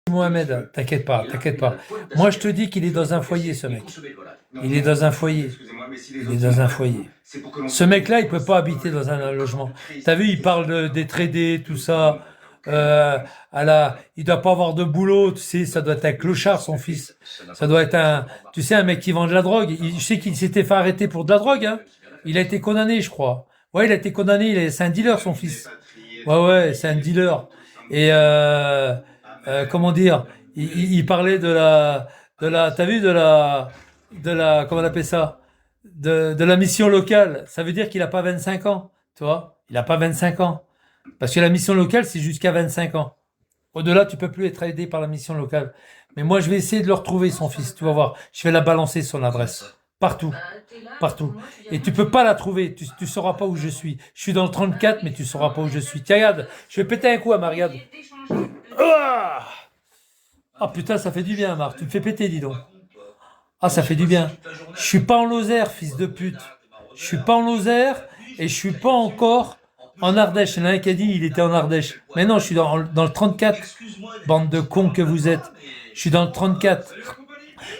Mohamed, t'inquiète pas, t'inquiète pas. Moi, je te dis qu'il est dans un foyer, ce mec. Il est dans un foyer. Il est dans un foyer. Ce mec-là, il peut pas habiter dans un logement. T'as vu, il parle des tradés, tout ça. Il doit pas avoir de boulot, tu sais, ça doit être un clochard, son fils. Ça doit être tu sais, un mec qui vend de la drogue. Je sais qu'il s'était fait arrêter pour de la drogue, hein. Il a été condamné, je crois. Ouais, il a été condamné. C'est un dealer, son fils. Ouais, ouais, c'est un dealer. Et comment dire, il parlait t'as vu comment on appelle ça, de la mission locale. Ça veut dire qu'il a pas 25 ans, tu vois. Il a pas 25 ans. Parce que la mission locale, c'est jusqu'à 25 ans. Au-delà, tu peux plus être aidé par la mission locale. Mais moi, je vais essayer de le retrouver, son fils. Tu vas voir. Je vais la balancer, son adresse. Partout. Partout. Et tu peux pas la trouver. Tu sauras pas où je suis. Je suis dans le 34, mais tu sauras pas où je suis. Tiens, regarde. Je vais péter un coup à Mariade. Ah, ah, putain, ça fait du bien, Marc. Tu me fais péter, dis donc. Ah, ça fait du bien. Je suis pas en Lozère, fils de pute. Je suis pas en Lozère et je suis pas encore en Ardèche. Il y en a un qui a dit il était en Ardèche. Mais non, je suis dans le 34. Bande de cons que vous êtes. Je suis dans le 34.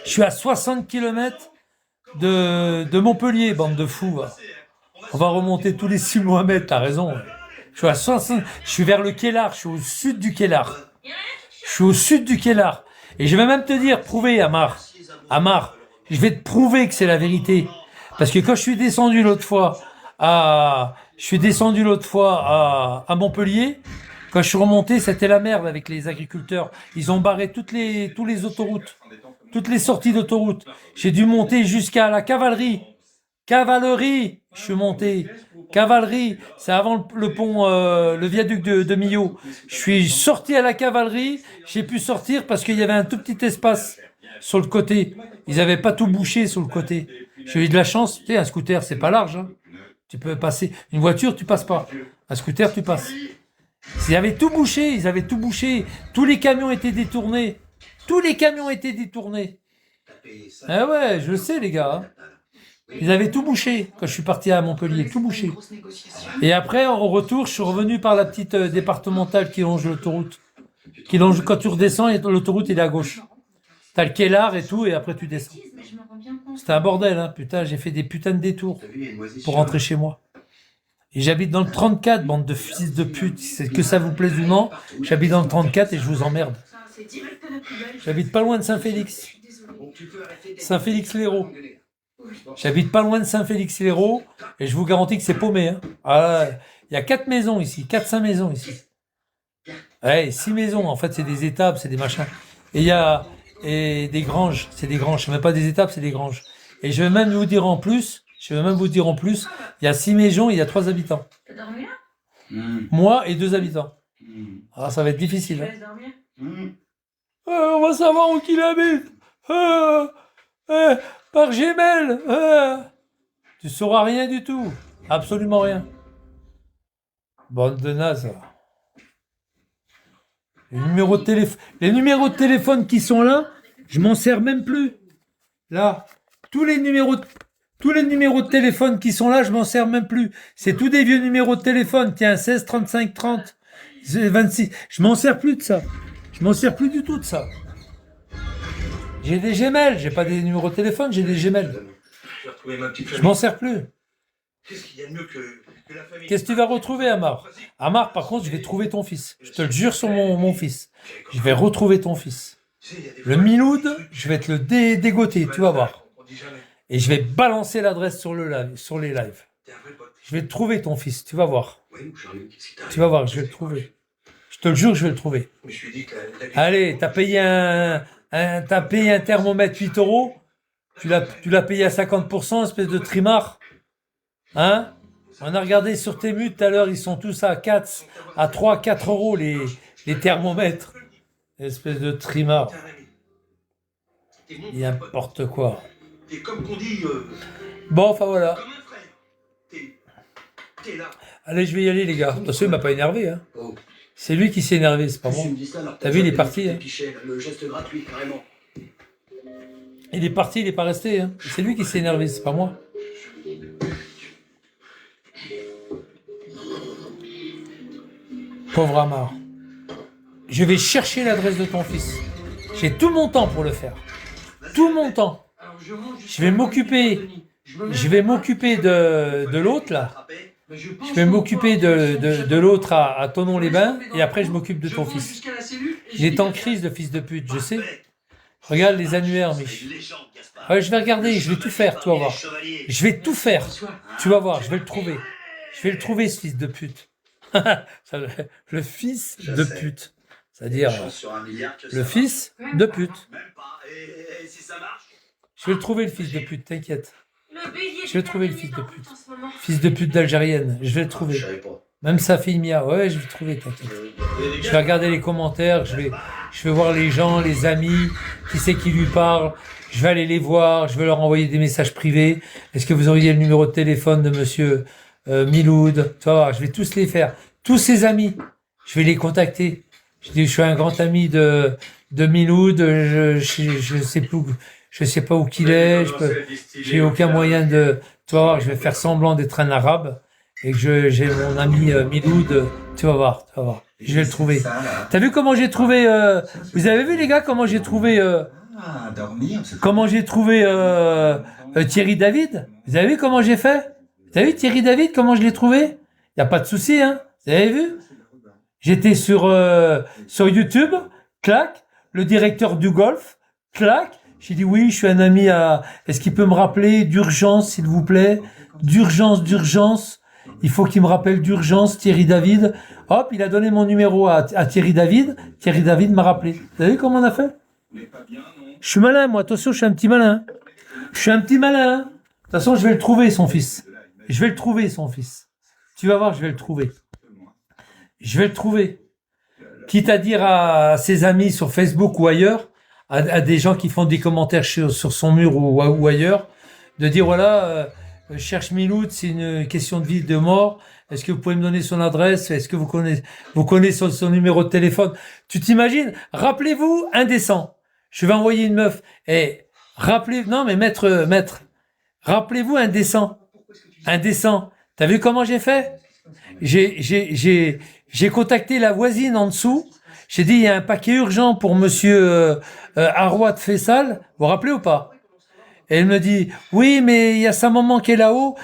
Je suis à 60 kilomètres de Montpellier, bande de fous. Va. On va remonter tous les 6 Mohamed, t'as raison. Je suis à 60, je suis vers le Kellar, je suis au sud du Kellar. Je suis au sud du Kellar. Et je vais même te dire, prouver, Amar, je vais te prouver que c'est la vérité. Parce que quand je suis descendu l'autre fois à Montpellier, quand je suis remonté, c'était la merde avec les agriculteurs. Ils ont barré tous les autoroutes, toutes les sorties d'autoroute. J'ai dû monter jusqu'à la cavalerie. Cavalerie, je suis monté. Cavalerie, c'est avant le pont, le viaduc de Millau. Je suis sorti à la cavalerie, j'ai pu sortir parce qu'il y avait un tout petit espace sur le côté. Ils n'avaient pas tout bouché sur le côté. J'ai eu de la chance, tu sais, un scooter, c'est pas large. Hein. Tu peux passer. Une voiture, tu passes pas. Un scooter, tu passes. Ils avaient tout bouché, ils avaient tout bouché. Tous les camions étaient détournés. Tous les camions étaient détournés. Ah ouais, je le sais, les gars. Hein. Ils avaient tout bouché quand je suis parti à Montpellier, tout bouché. Et après, au retour, je suis revenu par la petite départementale qui longe l'autoroute. Quand tu redescends, l'autoroute il est à gauche. T'as le Kellar et tout, et après tu descends. C'était un bordel, hein. Putain, j'ai fait des putains de détours pour rentrer chez moi. Et j'habite dans le 34, bande de fils de pute. C'est que ça vous plaise ou non, j'habite dans le 34 et je vous emmerde. J'habite pas loin de Saint-Félix. Saint-Félix-l'Hérault. J'habite pas loin de Saint-Félix-l'Hérault et je vous garantis que c'est paumé. Hein. Ah, il y a 4 maisons ici, 4-5 maisons ici. Ouais, 6 maisons, en fait, c'est des étables, c'est des machins. Et il y a des granges, c'est des granges. C'est même pas des étables, c'est des granges. Et je vais même vous dire en plus, il y a 6 maisons, il y a 3 habitants. T'as dormi là Moi et 2 habitants. Ah, ça va être difficile. Hein. On va savoir où qu'il habite. Par Gmail. Tu sauras rien du tout. Absolument rien. Bande de nazes. Les numéros de téléphone qui sont là, je m'en sers même plus. Là, tous les numéros de téléphone qui sont là, je m'en sers même plus. C'est tous des vieux numéros de téléphone. Tiens, 16 35 30 26. Je m'en sers plus de ça. Je m'en sers plus du tout de ça. J'ai des Gmail, j'ai pas des numéros de téléphone, j'ai des Gmail. Je m'en sers plus. Qu'est-ce qu'il y a de mieux que la famille? Qu'est-ce que tu vas retrouver, Amar? Amar, par contre, je vais trouver ton fils. Je te le jure sur mon fils. Je vais retrouver ton fils. Le Miloud, je vais te le dégoter, tu vas voir. Et je vais balancer l'adresse sur les lives. Je vais trouver ton fils, tu vas voir. Tu vas voir, je vais le trouver. Je te le jure, je vais le trouver. Allez, t'as payé un thermomètre 8 €. Tu l'as payé à 50%, espèce de trimard. Hein? On a regardé sur Temu tout à l'heure, ils sont tous à 3, 4 € les thermomètres. Espèce de trimard. N'importe quoi. T'es comme qu'on dit. Bon, enfin voilà. Comme un frère. T'es là. Allez, je vais y aller, les gars. De toute façon, il m'a pas énervé. Hein. C'est lui qui s'est énervé, c'est pas moi. T'as vu, il est parti. Hein. Le geste gratuit, carrément. Il est parti, il est pas resté. Hein. C'est lui qui s'est énervé, c'est pas moi. Pauvre Amar. je vais chercher l'adresse de ton fils. J'ai tout mon temps pour le faire. Tout mon temps. Je vais m'occuper de l'autre là. Je vais m'occuper de l'autre à Thonon-les-Bains et après je m'occupe de ton fils. Il est en crise, le fils de pute, je sais. Regarde les annuaires, Mich. Ouais, je vais regarder, je vais tout faire, tu vas voir. Je vais tout faire. Tu vas voir, je vais le trouver. Je vais le trouver, ce fils de pute. Le fils de pute. C'est-à-dire le fils de pute. Je vais le trouver, le fils de pute, t'inquiète. Je vais trouver le fils de pute. Fils de pute d'Algérienne, je vais le trouver. Même sa fille Mia, ouais, je vais le trouver, t'inquiète. Je vais regarder les commentaires, je vais voir les gens, les amis, qui c'est qui lui parle. Je vais aller les voir, je vais leur envoyer des messages privés. Est-ce que vous auriez le numéro de téléphone de monsieur Miloud? Tu vois, je vais tous les faire. Tous ses amis, je vais les contacter. Je dis, je suis un grand ami de Miloud, je sais plus, je sais pas où qu'il est, j'ai aucun moyen de, tu vas voir, je vais faire semblant d'être un arabe et que j'ai mon ami Miloud, tu vas voir, je vais le trouver. T'as vu comment j'ai trouvé, vous avez vu les gars comment j'ai trouvé, Thierry David? Vous avez vu comment j'ai fait? Vous avez vu Thierry David, comment je l'ai trouvé? Y a pas de souci, hein? Vous avez vu? J'étais sur YouTube, clac, le directeur du golf, clac. J'ai dit oui, je suis un ami à... Est-ce qu'il peut me rappeler d'urgence, s'il vous plaît? D'urgence. Il faut qu'il me rappelle d'urgence, Thierry David. Hop, il a donné mon numéro à Thierry David. Thierry David m'a rappelé. Vous avez vu comment on a fait? Je suis malin, moi. Attention, je suis un petit malin. De toute façon, je vais le trouver, son fils. Tu vas voir, je vais le trouver. Quitte à dire à ses amis sur Facebook ou ailleurs, à des gens qui font des commentaires sur son mur ou ailleurs, de dire voilà, cherche Miloud, c'est une question de vie, de mort. Est-ce que vous pouvez me donner son adresse? Est-ce que vous connaissez son numéro de téléphone? Tu t'imagines? Rappelez-vous, indécent. Je vais envoyer une meuf. Non mais maître, rappelez-vous, indécent. T'as vu comment j'ai fait? J'ai contacté la voisine en dessous. J'ai dit, il y a un paquet urgent pour monsieur Arouat Fessal. Vous vous rappelez ou pas? Et elle me dit, oui, mais il y a sa maman qui est là-haut.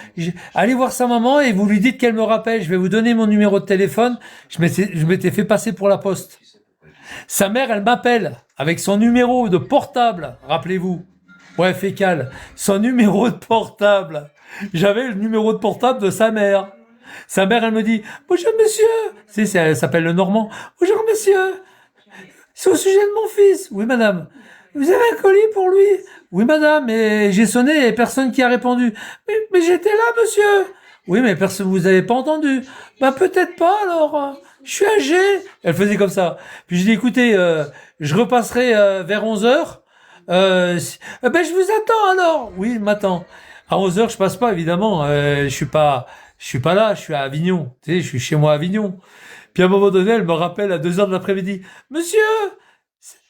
Allez voir sa maman et vous lui dites qu'elle me rappelle. Je vais vous donner mon numéro de téléphone. Je m'étais fait passer pour la poste. Sa mère, elle m'appelle avec son numéro de portable. Rappelez-vous. Ouais, Fécal. Son numéro de portable. J'avais le numéro de portable de sa mère. Sa mère, elle me dit, bonjour monsieur. Elle s'appelle le Normand. Bonjour monsieur. C'est au sujet de mon fils. Oui madame. Vous avez un colis pour lui? Oui madame. Et j'ai sonné et personne qui a répondu. Mais j'étais là monsieur. Oui mais personne, vous avez pas entendu. Bah peut-être pas alors. Je suis âgé. Elle faisait comme ça. Puis je dis écoutez, je repasserai vers 11h. Ben je vous attends alors. Oui, il m'attend. À 11h, je passe pas évidemment. Je suis pas là, je suis à Avignon. Tu sais, je suis chez moi à Avignon. Puis à un moment donné, elle me rappelle à 2h de l'après-midi. Monsieur,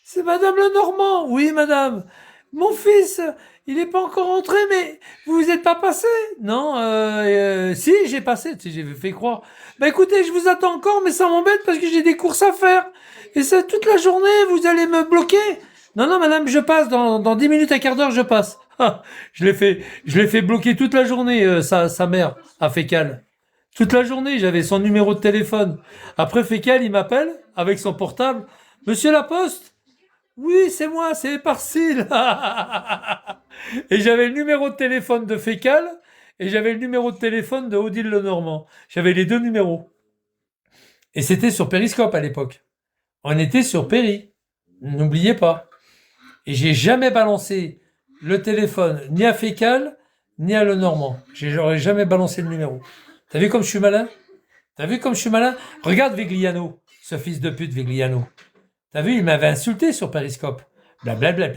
c'est madame Lenormand. Oui, madame. Mon fils, il n'est pas encore rentré, mais vous êtes pas passé? Non, si, j'ai passé. Tu sais, j'ai fait croire. Bah écoutez, je vous attends encore, mais ça m'embête parce que j'ai des courses à faire. Et ça, toute la journée, vous allez me bloquer? Non, madame, je passe. Dans 10 minutes, un quart d'heure, je passe. Ah, je l'ai fait bloquer toute la journée, sa mère, à Fécal. Toute la journée, j'avais son numéro de téléphone. Après, Fécal, il m'appelle, avec son portable. Monsieur Laposte? Oui, c'est moi, c'est par-ci, là. Et j'avais le numéro de téléphone de Fécal, et j'avais le numéro de téléphone de Odile Lenormand. J'avais les deux numéros. Et c'était sur Périscope à l'époque. On était sur Péri. N'oubliez pas. Et j'ai jamais balancé le téléphone ni à Fécal, ni à Lenormand. J'aurais jamais balancé le numéro. T'as vu comme je suis malin? Regarde Vegliano, ce fils de pute Vegliano. T'as vu, il m'avait insulté sur Périscope. Blablabla,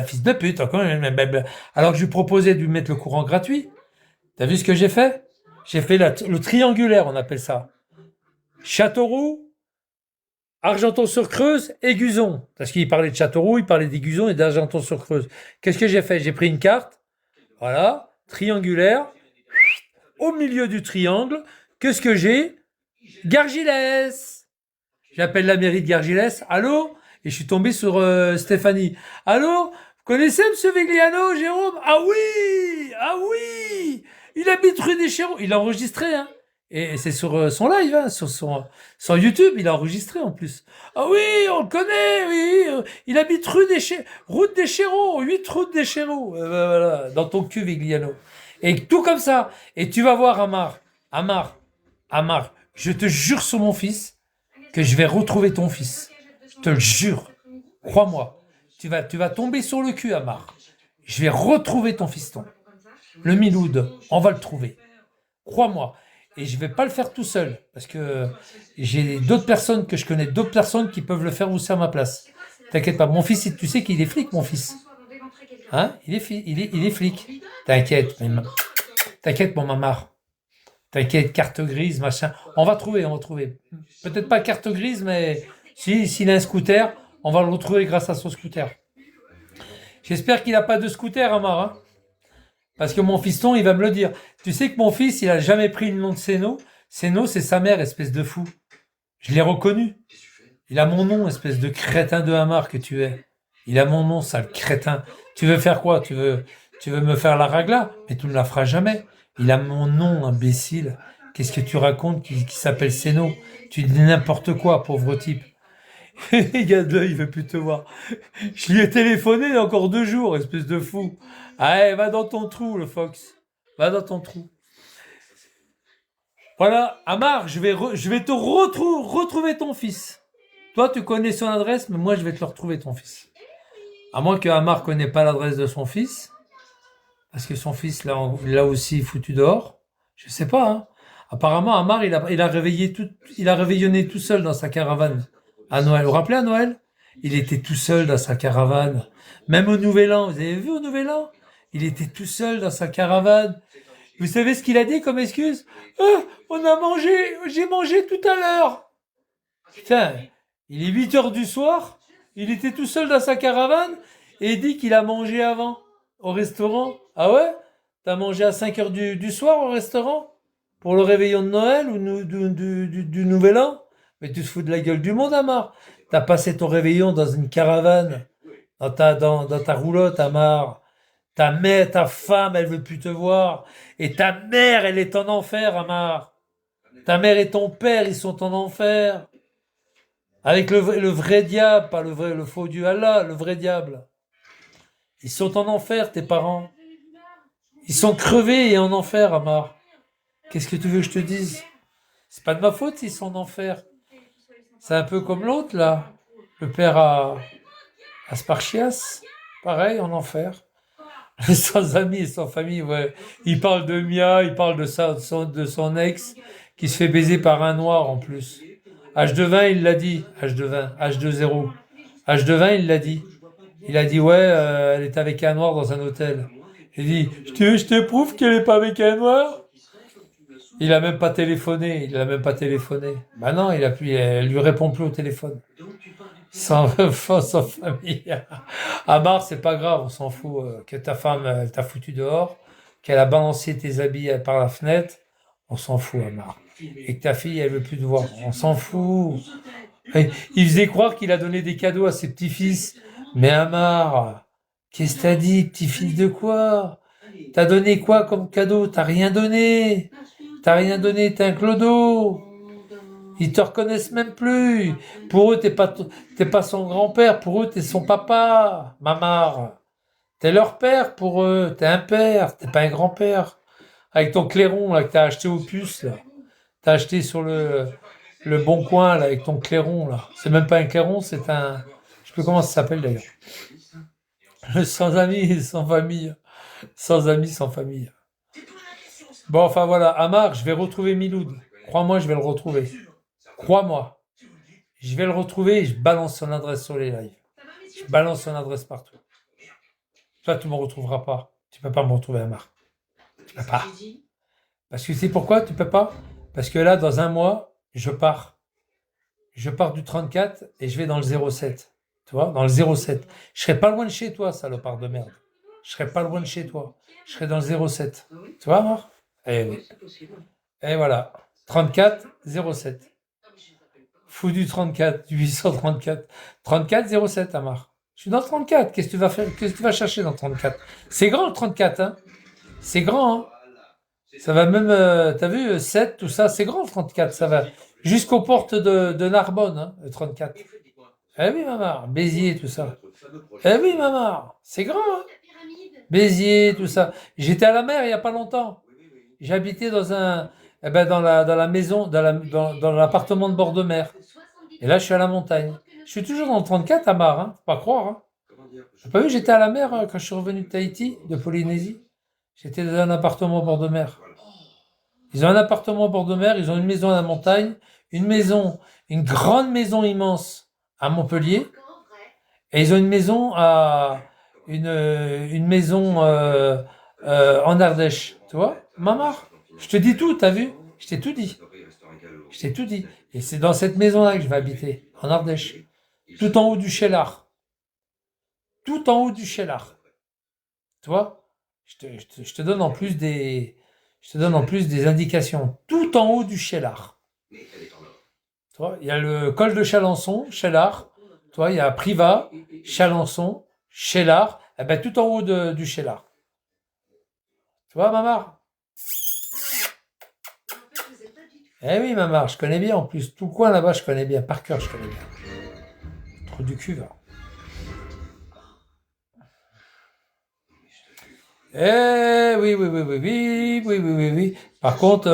fils de pute, encore blablabla. Alors que je lui proposais de lui mettre le courant gratuit. T'as vu ce que j'ai fait? J'ai fait le triangulaire, on appelle ça. Châteauroux, Argenton-sur-Creuse et Guzon. Parce qu'il parlait de Châteauroux, il parlait des Guzon et d'Argenton-sur-Creuse. Qu'est-ce que j'ai fait? J'ai pris une carte, voilà, triangulaire. Au milieu du triangle, qu'est-ce que j'ai? Gargilès. J'appelle la mairie de Gargilès. Allô? Et je suis tombé sur Stéphanie. Allô? Vous connaissez M. Vigliano, Jérôme? Ah oui! Ah oui! Il habite rue des Chéreaux. Il a enregistré, hein. Et c'est sur son live, hein, sur YouTube, il a enregistré en plus. Ah oui, on le connaît, oui. Il habite route des Chéreaux, 8 route des Chéreaux. Voilà, dans ton cul, Vigliano. Et tout comme ça. Et tu vas voir, Amar, je te jure sur mon fils que je vais retrouver ton fils. Je te le jure. Crois-moi. Tu vas tomber sur le cul, Amar. Je vais retrouver ton fiston. Le Miloud, on va le trouver. Crois-moi. Et je vais pas le faire tout seul. Parce que j'ai d'autres personnes que je connais, d'autres personnes qui peuvent le faire aussi à ma place. T'inquiète pas. Mon fils, tu sais qu'il est flic, mon fils. Hein? Il est flic. T'inquiète. T'inquiète, mon mamar. T'inquiète, carte grise, machin. On va trouver. Peut-être pas carte grise, mais s'il a un scooter, on va le retrouver grâce à son scooter. J'espère qu'il n'a pas de scooter, Amar. Hein, parce que mon fiston, il va me le dire. Tu sais que mon fils, il a jamais pris le nom de Seno. Seno, c'est sa mère, espèce de fou. Je l'ai reconnu. Il a mon nom, espèce de crétin de Amar que tu es. Il a mon nom, sale crétin. Tu veux faire quoi? Tu veux me faire la ragla? Mais tu ne la feras jamais. Il a mon nom, imbécile. Qu'est-ce que tu racontes qui s'appelle Seno? Tu dis n'importe quoi, pauvre type. Regarde-le, il veut plus te voir. Je lui ai téléphoné il y a encore 2 jours, espèce de fou. Allez, va dans ton trou, le Fox. Va dans ton trou. Voilà, Amar, je vais te retrouver ton fils. Toi, tu connais son adresse, mais moi, je vais te le retrouver, ton fils. À moins que Amar ne connaît pas l'adresse de son fils. Parce que son fils l'a aussi foutu dehors. Je sais pas, hein. Apparemment, Amar, il a réveillonné tout seul dans sa caravane. À Noël. Vous vous rappelez à Noël? Il était tout seul dans sa caravane. Même au Nouvel An. Vous avez vu au Nouvel An? Il était tout seul dans sa caravane. Vous savez ce qu'il a dit comme excuse? J'ai mangé tout à l'heure. Putain, il est 8 heures du soir. Il était tout seul dans sa caravane et il dit qu'il a mangé avant au restaurant. Ah ouais? T'as mangé à 5 heures du soir au restaurant? Pour le réveillon de Noël ou du Nouvel An? Mais tu te fous de la gueule du monde, Amar. T'as passé ton réveillon dans une caravane, dans ta roulotte, Amar. Ta mère, ta femme, elle veut plus te voir. Et ta mère, elle est en enfer, Amar. Ta mère et ton père, ils sont en enfer. Avec le vrai diable, pas le faux Dieu Allah, le vrai diable. Ils sont en enfer, tes parents. Ils sont crevés et en enfer, Amar. Qu'est-ce que tu veux que je te dise? C'est pas de ma faute s'ils sont en enfer. C'est un peu comme l'autre, là. Le père à Sparchias. Pareil, en enfer. Sans amis et sans famille, ouais. Il parle de Mia, il parle de son ex, qui se fait baiser par un noir en plus. H20, il l'a dit. H20, H20. H20, il l'a dit. Il a dit, ouais, elle est avec un noir dans un hôtel. Il dit, je te prouve qu'elle est pas avec un noir. Il a même pas téléphoné. Bah non, elle lui répond plus au téléphone. Sans famille. Amar, c'est pas grave, on s'en fout. Que ta femme elle t'a foutu dehors, qu'elle a balancé tes habits par la fenêtre, on s'en fout, Amar. Et que ta fille, elle veut plus te voir, on s'en fout. Et il faisait croire qu'il a donné des cadeaux à ses petits-fils. Mais Amar, qu'est-ce que t'as dit, petit-fils de quoi? T'as donné quoi comme cadeau? T'as rien donné, t'es un clodo. Ils te reconnaissent même plus. Pour eux, t'es pas son grand-père. Pour eux, t'es son papa, Mamar. T'es leur père pour eux. T'es un père. T'es pas un grand-père. Avec ton clairon, là, que t'as acheté au puce, là. T'as acheté sur le bon coin, là, avec ton clairon, là. C'est même pas un clairon, c'est un, je sais plus comment ça s'appelle, d'ailleurs. Sans amis, sans famille. Sans amis, sans famille. Bon, enfin, voilà. Amar, je vais retrouver Miloud. Crois-moi, je vais le retrouver. Crois-moi, je vais le retrouver et je balance son adresse sur les lives. Je balance son adresse partout. Toi, tu ne me retrouveras pas. Tu ne peux pas me retrouver, Amar. Tu ne peux pas. Parce que c'est pourquoi tu ne peux pas? Parce que là, dans un mois, je pars. Je pars du 34 et je vais dans le 07. Tu vois, dans le 07. Je serai pas loin de chez toi, salopard de merde. Je serai pas loin de chez toi. Je serai dans le 07. Tu vois, Amar? Eh oui. Et voilà. 34, 07. Fou du 34, du 834. 34 07, Amar. Je suis dans le 34. Qu'est-ce que tu vas faire? Qu'est-ce que tu vas chercher dans le 34? C'est grand le 34, hein? C'est grand, hein? Ça va même, t'as vu, 7, tout ça, c'est grand le 34, ça va jusqu'aux portes de Narbonne, hein, le 34. Eh oui, Mamar, Béziers, tout ça. Eh oui, Mamar, c'est grand, hein? Béziers, tout ça. J'étais à la mer il n'y a pas longtemps. J'habitais dans la maison, dans l'appartement de bord de mer. Et là, je suis à la montagne. Je suis toujours dans le 34 à Mar, hein, faut pas croire. Hein. T'as pas vu, j'étais à la mer quand je suis revenu de Tahiti, de Polynésie. J'étais dans un appartement au bord de mer. Ils ont un appartement au bord de mer, ils ont une maison à la montagne, une grande maison immense à Montpellier, et ils ont une maison en Ardèche. Tu vois, Mamar, je te dis tout, t'as vu? Je t'ai tout dit. Je t'ai tout dit. Et c'est dans cette maison-là que je vais habiter, en Ardèche. Tout en haut du Cheylard. Tout en haut du Cheylard. Tu vois? Je te donne en plus des indications. Tout en haut du Cheylard. Tu vois, il y a le col de Chalençon, Cheylard. Tu vois, il y a Privas, Chalençon, Cheylard. Eh ben, tout en haut du Cheylard. Tu vois, Mamar? Eh oui, Mamar, je connais bien en plus. Tout le coin là-bas, je connais bien. Par cœur, je connais bien. Trop du cul, va. Eh oui, oui, oui, oui, oui, oui, oui, oui, oui. Par contre,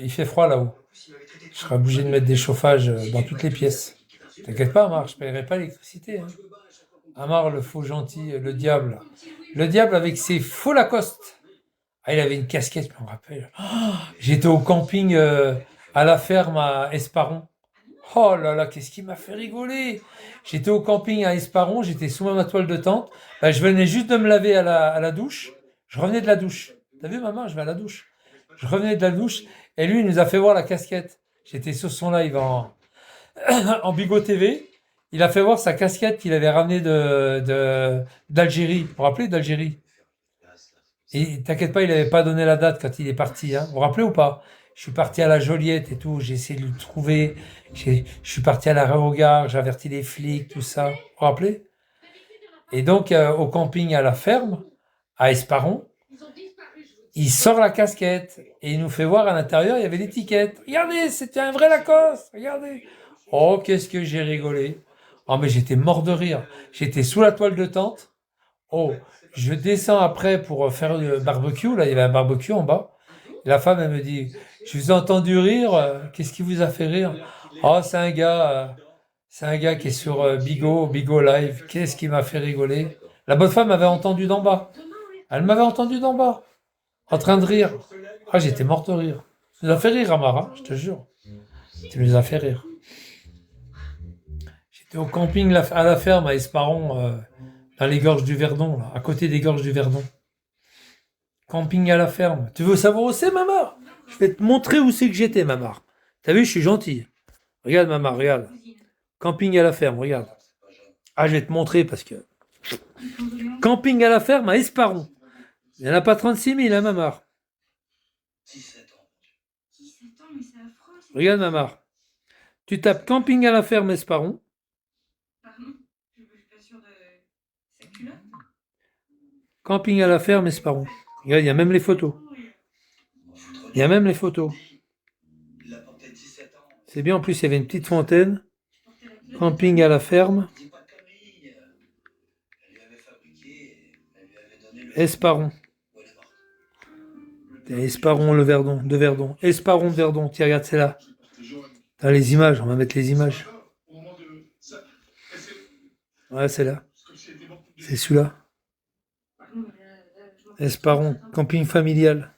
il fait froid là-haut. Je serai obligé de mettre des chauffages dans toutes les pièces. T'inquiète pas, Amar, je ne paierai pas l'électricité. Hein. Amar, le faux gentil, le diable. Le diable avec ses faux Lacoste. Ah, il avait une casquette, je me rappelle. Oh, j'étais au camping à la ferme à Esparon. Oh là là, qu'est-ce qui m'a fait rigoler! J'étais au camping à Esparon, j'étais sous ma toile de tente. Ben, je venais juste de me laver à la douche. Je revenais de la douche. T'as vu, maman, je vais à la douche. Je revenais de la douche et lui, il nous a fait voir la casquette. J'étais sur son live en Bigot TV. Il a fait voir sa casquette qu'il avait ramenée d'Algérie. Vous vous rappelez d'Algérie? Et t'inquiète pas, il n'avait pas donné la date quand il est parti. Hein. Vous vous rappelez ou pas? Je suis parti à la Joliette et tout. J'ai essayé de le trouver. Je suis parti à l'arrêt au gare. J'ai averti les flics, tout ça. Vous vous rappelez? Et donc, au camping à la ferme, à Esparon, il sort la casquette et il nous fait voir à l'intérieur, il y avait l'étiquette. Regardez, c'était un vrai Lacoste. Regardez. Oh, qu'est-ce que j'ai rigolé. Oh, mais j'étais mort de rire. J'étais sous la toile de tente. Oh, je descends après pour faire le barbecue. Là, il y avait un barbecue en bas. Et la femme, elle me dit, je vous ai entendu rire. Qu'est-ce qui vous a fait rire? Oh, c'est un gars qui est sur Bigo Live. Qu'est-ce qui m'a fait rigoler? La bonne femme m'avait entendu d'en bas. Elle m'avait entendu d'en bas. En train de rire. Ah, j'étais mort de rire. Tu nous as fait rire, Amara, je te jure. Tu nous as fait rire. J'étais au camping à la ferme à Esparon, dans les gorges du Verdon, là, à côté des gorges du Verdon. Camping à la ferme. Tu veux savoir où c'est, Mamar? Je vais te montrer où c'est que j'étais, Mamar. T'as vu, je suis gentil. Regarde, Mamar, regarde. Camping à la ferme, regarde. Ah, je vais te montrer parce que... Camping à la ferme à Esparon. Il n'y en a pas 36 000, hein, Mamar. 17 ans. 17 ans, mais c'est affreux. Regarde, Mamar. Tu tapes camping à la ferme Esparon. Pardon, je suis pas sûre de sa culotte. Camping à la ferme Esparon. Regarde, il y a même les photos. Il y a même les photos. Il a porté 17 ans. C'est bien, en plus, il y avait une petite fontaine. Camping à la ferme. Dis pas de conneries. Elle lui avait fabriqué, elle lui avait donné le. Esparon. Où elle est morte. Esparon le Verdon, de Verdon. Esparon de Verdon. Tiens, regarde, c'est là. T'as les images, on va mettre les images. Ouais, c'est là. C'est celui-là. Esparon, camping familial.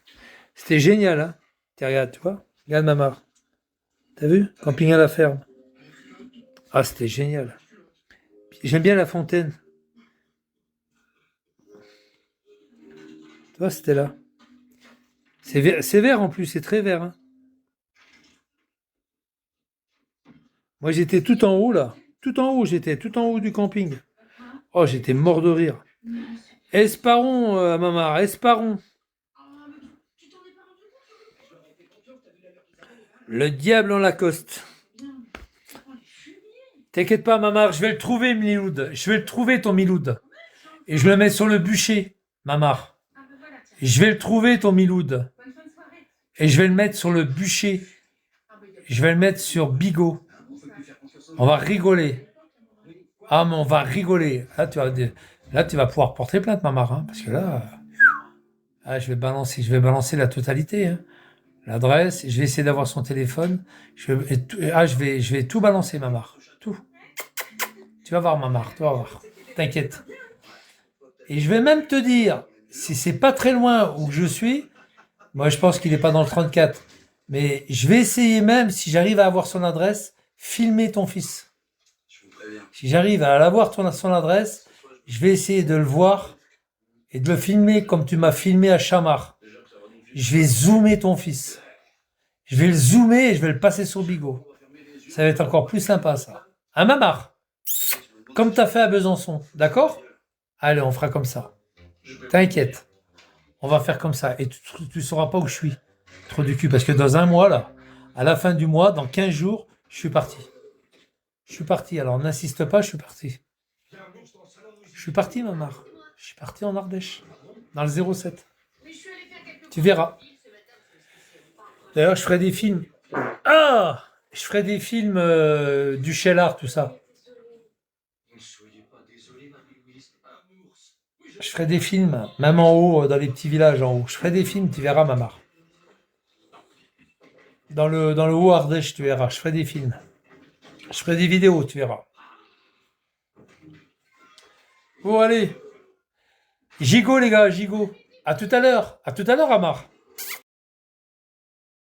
C'était génial, hein. Tiens, regarde, tu vois. Regarde, Mamar. T'as vu? Camping à la ferme. Ah, c'était génial. J'aime bien la fontaine. Tu vois, c'était là. C'est vert en plus, c'est très vert. Hein. Moi, j'étais tout en haut, là. Tout en haut, j'étais. Tout en haut du camping. Oh, j'étais mort de rire. Esparon, Mamar, Esparon. Le diable en Lacoste. T'inquiète pas, Mamar, je vais le trouver, Miloud. Je vais le trouver, ton Miloud. Et je le mets sur le bûcher, Mamar. Ah, ben voilà, tiens. Je vais le trouver, ton Miloud. Bonne fin de soirée. Et je vais le mettre sur le bûcher. Ah, ben, Je vais le mettre sur Bigot. On peut plus faire confiance aux On va rigoler. Ah, mais on va rigoler. Là, tu vas pouvoir porter plainte, Mamar. Hein, parce que là, je vais balancer la totalité. Hein. L'adresse, je vais essayer d'avoir son téléphone. Je vais tout balancer, Mamar. Tout. Tu vas voir, Mamar. Tu vas voir. T'inquiète. Et je vais même te dire, si c'est pas très loin où je suis, moi je pense qu'il n'est pas dans le 34, mais je vais essayer même, si j'arrive à avoir son adresse, filmer ton fils. Je vous préviens. Si j'arrive à avoir son adresse, je vais essayer de le voir et de le filmer comme tu m'as filmé à Chamar. Je vais zoomer ton fils. Je vais le zoomer et je vais le passer sur Bigot. Ça va être encore plus sympa, ça. Un Mamar, comme tu as fait à Besançon, d'accord? Allez, on fera comme ça. T'inquiète. On va faire comme ça. Et tu sauras pas où je suis. Trop du cul. Parce que dans un mois, là, à la fin du mois, dans 15 jours, je suis parti. Je suis parti. Alors, n'insiste pas, je suis parti. Je suis parti, Mamar. Je suis parti en Ardèche. Dans le 07. Tu verras. D'ailleurs, je ferai des films. Ah! Je ferai des films du Sheller, tout ça. Ne soyez pas désolé, Marie-Louise. Un ours. Je ferai des films, même en haut, dans les petits villages en haut. Je ferai des films, tu verras, Mamar. Dans le haut Ardèche, tu verras. Je ferai des films. Je ferai des vidéos, tu verras. Bon, allez. Gigot, les gars, gigot. À tout à l'heure. À tout à l'heure, Amar.